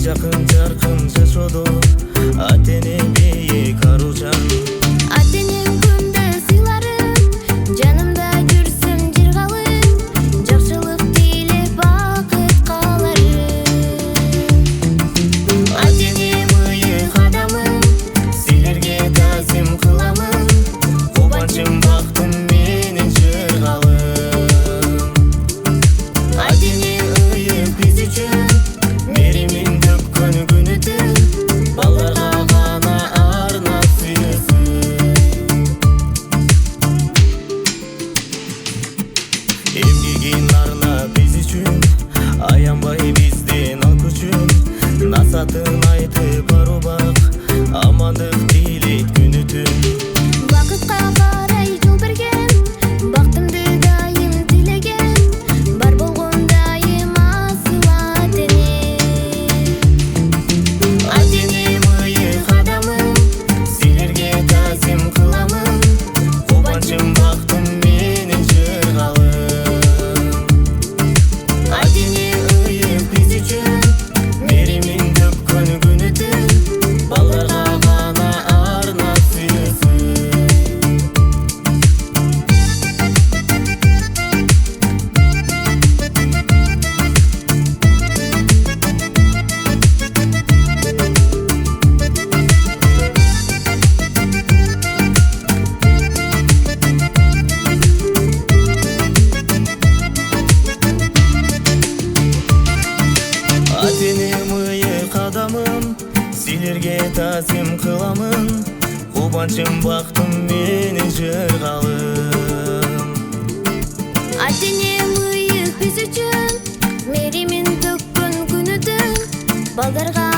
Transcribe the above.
Жақын жарқын жашоодо ата-эне бийик аружан. Ата-энем күндө сыйларым, жанымда жүрсүм жыргалым, жакшылык тилеп бакыт кааларым. Ата-энем ыйык адамым, силерге таазим кыламын, кубанычым бактым менин жыргалым. Ата-эне ыйык биз үчүн меримин балдарга гана арнап сүйөсүн. Эмгегин арнап биз үчүн, аянбай бизден ал күчүн. Насатын айтып арубак, амандык тилейт күнү түн. Бакытка карай жол берген, бактымды дайым тилеген, бар болгон дайым асыл ата-эне. Ата-энем ыйык адамым, силерге таазим кыламын, кубанычым бактым менин жыргалым. Ата-эне ыйык биз үчүн, меримин төккөн күнү түн, балдарга гана арнап сүйөсүн. Ата-энем ыйык адамым, силерге таазим кыламын, кубанычым бактым менин жыргалым. Ата-энем ыйык биз үчүн, меримин төккөн күнү түн, балдарга